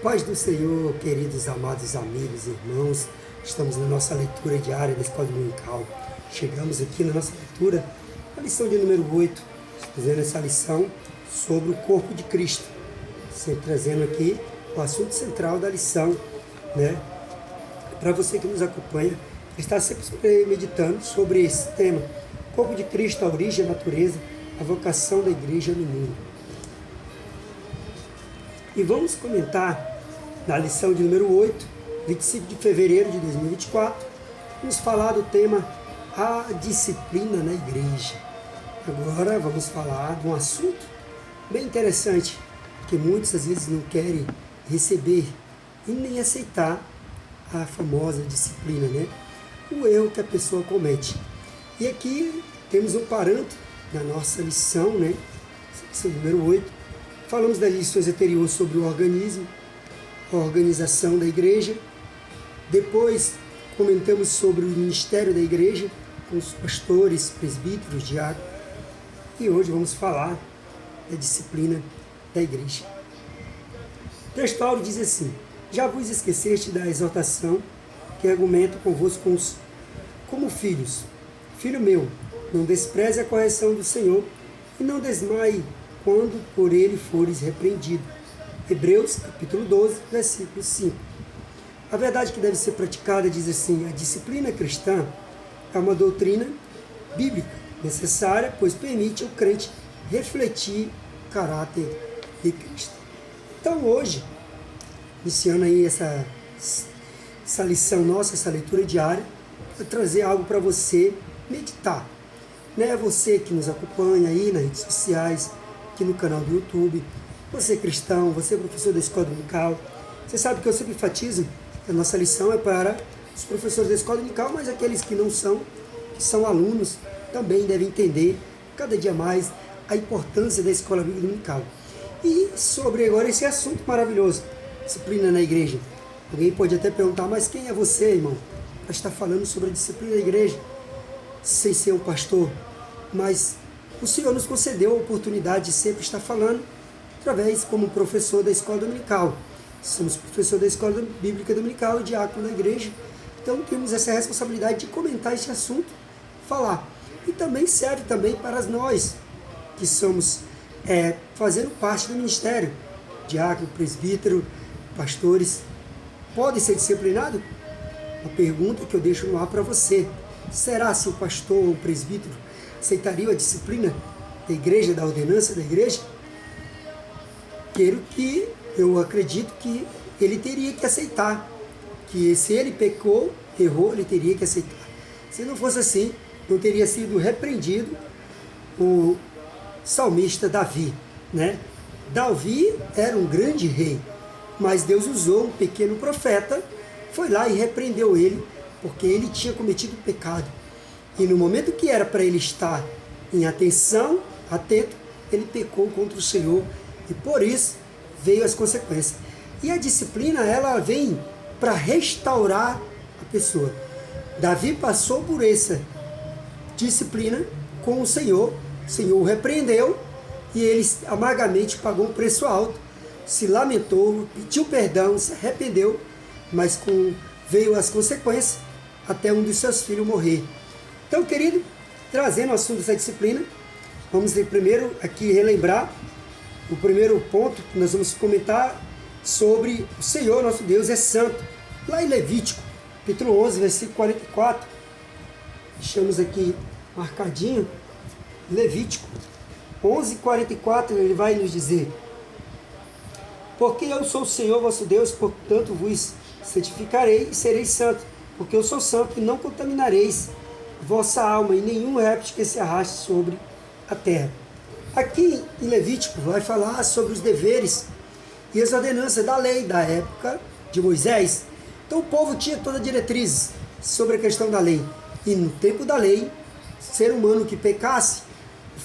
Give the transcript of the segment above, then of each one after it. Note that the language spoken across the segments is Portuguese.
Paz do Senhor, queridos, amados amigos, irmãos, estamos na nossa leitura diária da Escola Dominical. Chegamos aqui na nossa leitura, a lição de número 8, fazendo essa lição sobre o corpo de Cristo, sempre trazendo aqui o assunto central da lição, né? Para você que nos acompanha, está sempre meditando sobre esse tema, corpo de Cristo, a origem, a natureza, a vocação da igreja no mundo. E vamos comentar na lição de número 8, 25 de fevereiro de 2024, vamos falar do tema a disciplina na igreja. Agora vamos falar de um assunto bem interessante, que muitos às vezes não querem receber e nem aceitar a famosa disciplina, né? O erro que a pessoa comete. E aqui temos um parâmetro na nossa lição, né? Lição número 8. Falamos das lições anteriores sobre o organismo, a organização da igreja. Depois comentamos sobre o ministério da igreja, com os pastores, presbíteros, diáconos. E hoje vamos falar da disciplina da igreja. O texto áureo diz assim: já vos esqueceste da exortação que argumento convosco como filhos. Filho meu, não despreze a correção do Senhor e não desmaie quando por ele fores repreendido. Hebreus capítulo 12, versículo 5. A verdade que deve ser praticada diz assim: a disciplina cristã é uma doutrina bíblica necessária, pois permite ao crente refletir o caráter de Cristo. Então hoje, iniciando aí essa lição nossa, essa leitura diária, vou trazer algo para você meditar. Né? Você que nos acompanha aí nas redes sociais, aqui no canal do YouTube, você cristão, você professor da Escola Dominical, você sabe que eu sempre enfatizo que a nossa lição é para os professores da Escola Dominical, mas aqueles que não são, que são alunos, também devem entender cada dia mais a importância da Escola Bíblica Dominical. E sobre agora esse assunto maravilhoso, disciplina na igreja. Alguém pode até perguntar, mas quem é você, irmão, para estar falando sobre a disciplina da igreja, sem ser um pastor? Mas o Senhor nos concedeu a oportunidade de sempre estar falando através como professor da Escola Dominical. Somos professor da Escola Bíblica Dominical e diácono da igreja, então temos essa responsabilidade de comentar esse assunto, falar. E também serve também para nós que somos fazendo parte do ministério, diácono, presbítero, pastores. Podem ser disciplinados? Uma pergunta que eu deixo no ar para você. Será se o pastor ou o presbítero aceitariam a disciplina da igreja, da ordenança da igreja? Eu acredito que ele teria que aceitar, que se ele pecou, errou, ele teria que aceitar. Se não fosse assim, não teria sido repreendido o salmista Davi, né? Davi era um grande rei, mas Deus usou um pequeno profeta, foi lá e repreendeu ele, porque ele tinha cometido pecado. E no momento que era para ele estar em atenção, atento, ele pecou contra o Senhor e por isso veio as consequências. E a disciplina, ela vem para restaurar a pessoa. Davi passou por essa disciplina com o Senhor o repreendeu e ele amargamente pagou um preço alto, se lamentou, pediu perdão, se arrependeu, mas veio as consequências até um dos seus filhos morrer. Então, querido, trazendo o assunto dessa disciplina, vamos primeiro aqui relembrar o primeiro ponto que nós vamos comentar sobre o Senhor, nosso Deus, é santo. Lá em Levítico, capítulo 11, versículo 44, deixamos aqui marcadinho, Levítico 11, 44, ele vai nos dizer: porque eu sou o Senhor vosso Deus, portanto vos santificarei e sereis santo, porque eu sou santo e não contaminareis vossa alma e nenhum réptil que se arraste sobre a terra. Aqui em Levítico vai falar sobre os deveres e as ordenanças da lei da época de Moisés. Então o povo tinha toda a diretriz sobre a questão da lei. E no tempo da lei, ser humano que pecasse,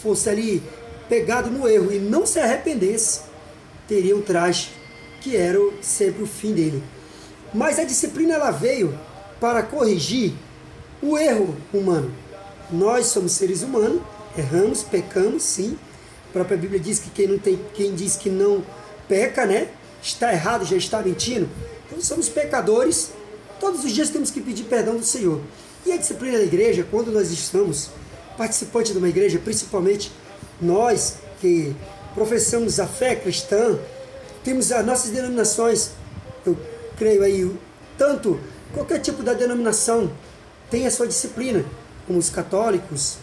fosse ali pegado no erro e não se arrependesse, teria um traje que era sempre o fim dele. Mas a disciplina ela veio para corrigir o erro humano. Nós somos seres humanos, erramos, pecamos, sim. A própria Bíblia diz que quem diz que não peca, né? está errado, já está mentindo. Então somos pecadores, todos os dias temos que pedir perdão do Senhor. E a disciplina da igreja, quando nós estamos participantes de uma igreja, principalmente nós que professamos a fé cristã, temos as nossas denominações, eu creio aí, tanto qualquer tipo de denominação tem a sua disciplina, como os católicos,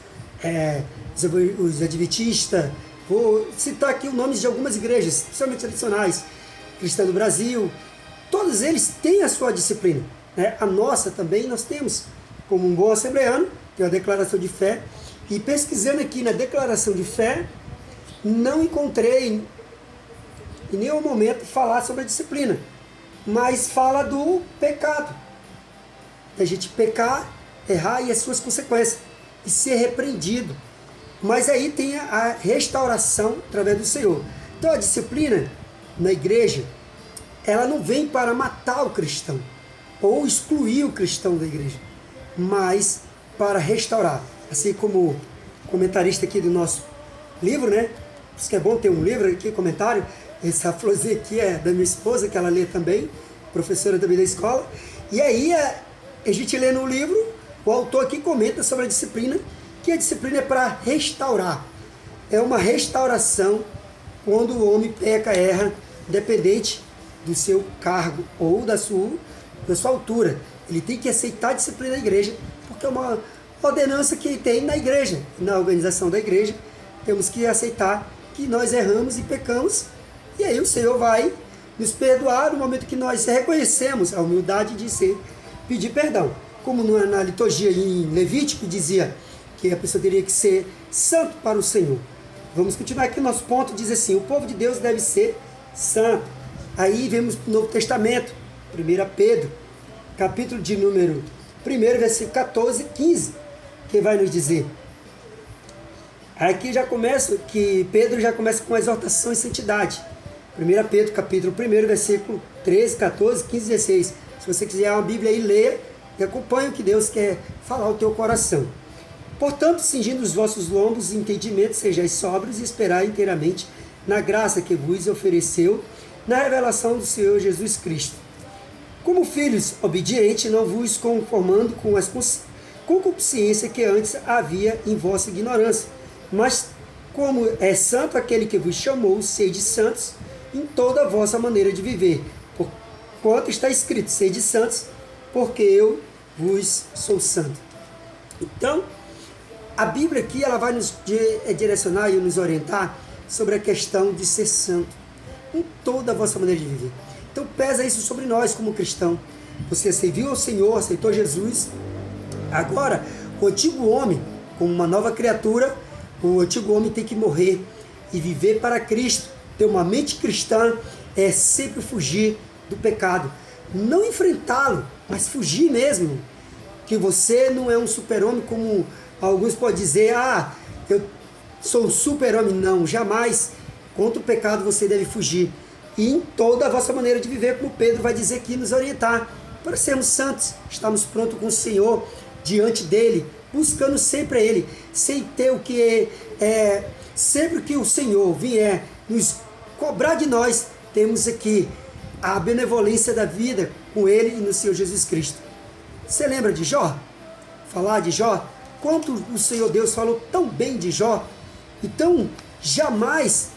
os adventistas, vou citar aqui os nomes de algumas igrejas, principalmente tradicionais, Cristã do Brasil, todos eles têm a sua disciplina. Né? A nossa também nós temos, como um bom assembleano, tem a declaração de fé, e pesquisando aqui na declaração de fé, não encontrei em nenhum momento falar sobre a disciplina, mas fala do pecado, da gente pecar, errar e as suas consequências, e ser repreendido. Mas aí tem a restauração através do Senhor. Então a disciplina na igreja, ela não vem para matar o cristão, ou excluir o cristão da igreja, mas para restaurar. Assim como o comentarista aqui do nosso livro, né? Por isso que é bom ter um livro aqui, comentário. Essa florzinha aqui é da minha esposa, que ela lê também, professora também da escola. E aí a gente lê no livro, o autor aqui comenta sobre a disciplina, que a disciplina é para restaurar. É uma restauração quando o homem peca, erra, independente do seu cargo ou da sua altura. Ele tem que aceitar a disciplina da igreja, porque é uma ordenança que tem na igreja, na organização da igreja. Temos que aceitar que nós erramos e pecamos, e aí o Senhor vai nos perdoar no momento que nós reconhecemos a humildade de pedir perdão. Como na liturgia em Levítico dizia que a pessoa teria que ser santo para o Senhor. Vamos continuar aqui, o nosso ponto diz assim: o povo de Deus deve ser santo. Aí vemos no Novo Testamento, 1 Pedro, capítulo de número 1, versículo 14 e 15, que vai nos dizer. Aqui já começa, que Pedro já começa com a exortação em santidade. 1 Pedro, capítulo 1, versículo 13, 14, 15 e 16. Se você quiser uma Bíblia aí, leia e acompanhe o que Deus quer falar ao teu coração. Portanto, cingindo os vossos lombos e entendimentos, sejais sóbrios e esperai inteiramente na graça que vos ofereceu na revelação do Senhor Jesus Cristo. Como filhos obedientes, não vos conformando com as concupiscência que antes havia em vossa ignorância, mas como é santo aquele que vos chamou, sede santos em toda a vossa maneira de viver, porquanto está escrito: sede santos, porque eu vos sou santo. Então, a Bíblia aqui ela vai nos direcionar e nos orientar sobre a questão de ser santo em toda a vossa maneira de viver. Então pesa isso sobre nós como cristão. Você serviu ao Senhor, aceitou Jesus. Agora, o antigo homem, como uma nova criatura, o antigo homem tem que morrer e viver para Cristo. Ter uma mente cristã é sempre fugir do pecado. Não enfrentá-lo, mas fugir mesmo. Que você não é um super-homem como alguns podem dizer: eu sou um super-homem. Não, jamais. Contra o pecado você deve fugir. E em toda a vossa maneira de viver, como Pedro vai dizer aqui, nos orientar, para sermos santos, estarmos prontos com o Senhor, diante dEle, buscando sempre a Ele, sem ter o que sempre que o Senhor vier nos cobrar de nós, temos aqui a benevolência da vida com Ele e no Senhor Jesus Cristo. Você lembra de Jó? Falar de Jó? Quanto o Senhor Deus falou tão bem de Jó? Então, jamais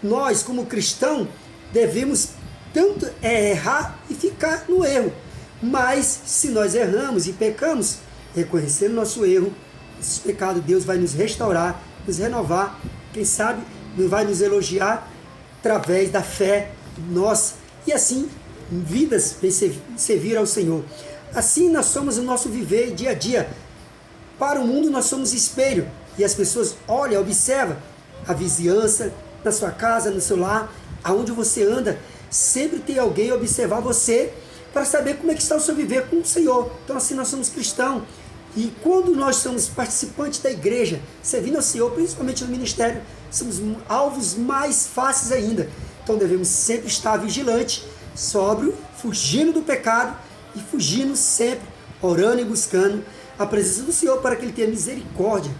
nós, como cristãos, devemos tanto errar e ficar no erro. Mas, se nós erramos e pecamos, reconhecendo nosso erro, esse pecado, Deus vai nos restaurar, nos renovar, quem sabe, vai nos elogiar através da fé nossa. E assim, vidas vêm servir ao Senhor. Assim nós somos o nosso viver dia a dia. Para o mundo nós somos espelho. E as pessoas olham, observam a vizinhança, na sua casa, no seu lar, aonde você anda. Sempre tem alguém observar você para saber como é que está o seu viver com o Senhor. Então assim nós somos cristãos. E quando nós somos participantes da igreja, servindo ao Senhor, principalmente no ministério, somos alvos mais fáceis ainda. Então devemos sempre estar vigilante, sóbrio, fugindo do pecado e fugindo sempre, orando e buscando a presença do Senhor para que Ele tenha misericórdia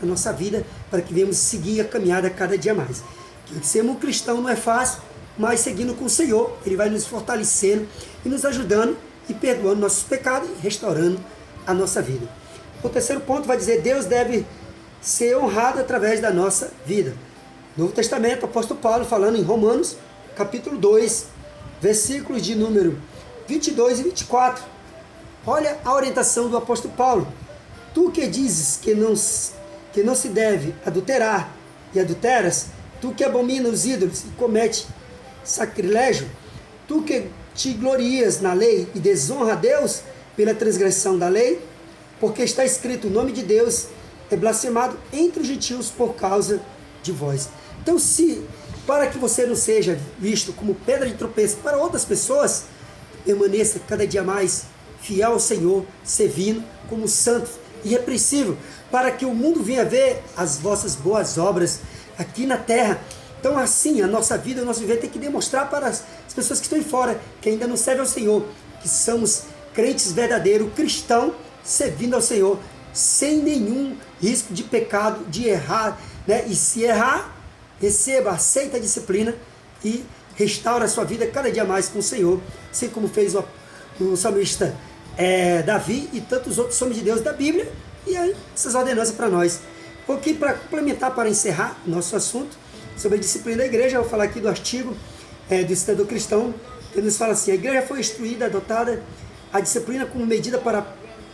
na nossa vida, para que venhamos seguir a caminhada cada dia mais. Que ser um cristão não é fácil, mas seguindo com o Senhor, Ele vai nos fortalecendo e nos ajudando e perdoando nossos pecados e restaurando a nossa vida. O terceiro ponto vai dizer: Deus deve ser honrado através da nossa vida. Novo Testamento, o apóstolo Paulo falando em Romanos, capítulo 2, versículos de número 22 e 24. Olha a orientação do apóstolo Paulo. Tu que dizes que não se deve adulterar e adulteras, tu que abomina os ídolos e comete sacrilégio, tu que te glorias na lei e desonra a Deus pela transgressão da lei, porque está escrito: o nome de Deus é blasfemado entre os gentios por causa de vós. Então, para que você não seja visto como pedra de tropeço para outras pessoas, permaneça cada dia mais fiel ao Senhor, servindo como santo, irrepreensível, para que o mundo venha ver as vossas boas obras aqui na terra. Então, assim, a nossa vida, o nosso viver tem que demonstrar para as pessoas que estão fora, que ainda não servem ao Senhor, que somos crentes verdadeiros, cristãos, servindo ao Senhor, sem nenhum risco de pecado, de errar, né? E se errar, receba, aceita a disciplina e restaura a sua vida cada dia mais com o Senhor, assim como fez o salmista Davi e tantos outros homens de Deus da Bíblia, e aí essas ordenanças para nós. Porque para complementar, para encerrar nosso assunto sobre a disciplina da igreja, eu vou falar aqui do artigo do Cidadão Cristão, que nos fala assim: a igreja foi instruída, adotada a disciplina como medida para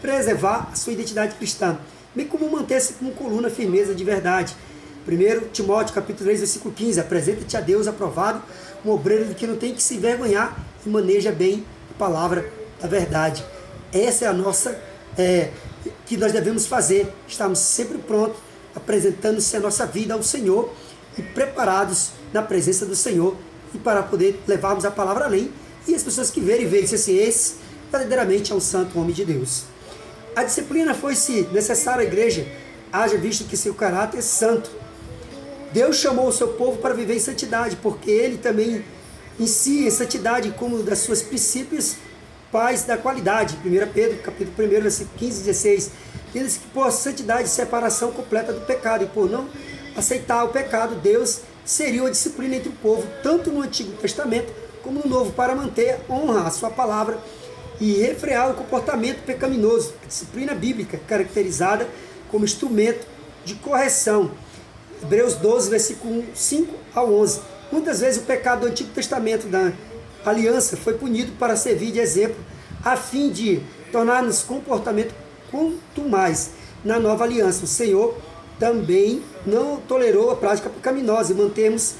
preservar a sua identidade cristã, bem como manter-se como coluna firmeza de verdade. 1 Timóteo capítulo 3, versículo 15, apresenta-te a Deus aprovado, um obreiro que não tem que se envergonhar e maneja bem a palavra da verdade. Essa é a nossa, que nós devemos fazer, estarmos sempre prontos, apresentando-se a nossa vida ao Senhor e preparados na presença do Senhor e para poder levarmos a palavra além, e as pessoas que verem se esse verdadeiramente é um santo homem de Deus. A disciplina foi-se necessária à igreja, haja visto que seu caráter é santo. Deus chamou o seu povo para viver em santidade, porque Ele também em si, em santidade, como das suas princípios, pais da qualidade. 1 Pedro, capítulo 1, versículo 15 e 16. Diz que por santidade, separação completa do pecado, e por não aceitar o pecado, Deus seriu a disciplina entre o povo, tanto no Antigo Testamento como no Novo, para manter honra à sua palavra e refrear o comportamento pecaminoso. A disciplina bíblica, caracterizada como instrumento de correção. Hebreus 12, versículo 5 ao 11. Muitas vezes o pecado do Antigo Testamento, da aliança, foi punido para servir de exemplo, a fim de tornar-nos comportamento quanto mais na nova aliança. O Senhor também não tolerou a prática pecaminosa e mantemos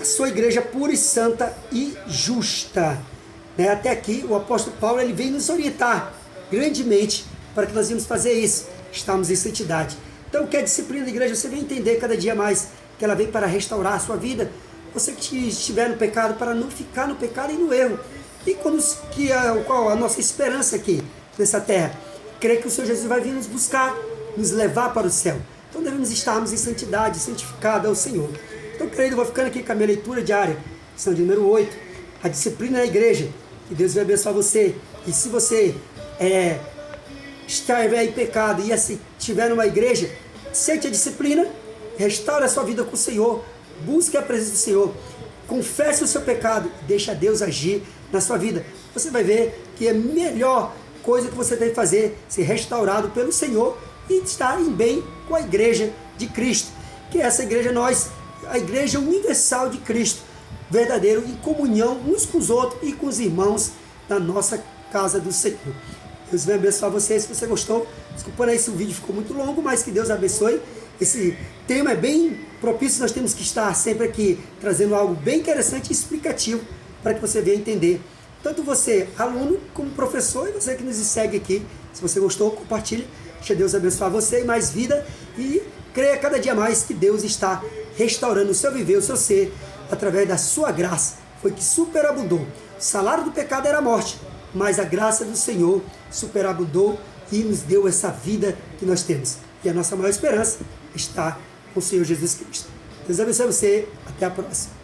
a sua igreja pura e santa e justa. Até aqui o apóstolo Paulo ele vem nos orientar grandemente para que nós vamos fazer isso, estamos em santidade. Então, o que é a disciplina da igreja? Você vem entender cada dia mais que ela vem para restaurar a sua vida. Você que estiver no pecado, para não ficar no pecado e no erro. E qual a nossa esperança aqui nessa terra? Crer que o Senhor Jesus vai vir nos buscar, nos levar para o céu. Então devemos estarmos em santidade, santificado ao Senhor. Então, querido, eu vou ficando aqui com a minha leitura diária, lição de número 8, a disciplina da igreja. Que Deus vai abençoar você. E se você estiver em pecado e estiver numa igreja, sente a disciplina, restaure a sua vida com o Senhor, busque a presença do Senhor, confesse o seu pecado, deixa Deus agir na sua vida. Você vai ver que é a melhor coisa que você tem que fazer, ser restaurado pelo Senhor e estar em bem com a igreja de Cristo, que essa igreja a igreja universal de Cristo, verdadeiro, em comunhão uns com os outros e com os irmãos da nossa casa do Senhor. Deus vai abençoar você. Se você gostou, desculpa aí se o vídeo ficou muito longo, mas que Deus abençoe. Esse tema é bem propício, nós temos que estar sempre aqui trazendo algo bem interessante e explicativo para que você venha entender. Tanto você, aluno, como professor, e você que nos segue aqui. Se você gostou, compartilhe. Deixa Deus abençoar você e mais vida. E creia cada dia mais que Deus está restaurando o seu viver, o seu ser, através da sua graça. Foi que superabundou. O salário do pecado era a morte, mas a graça do Senhor superabundou e nos deu essa vida que nós temos. E a nossa maior esperança está com o Senhor Jesus Cristo. Deus abençoe você. Até a próxima.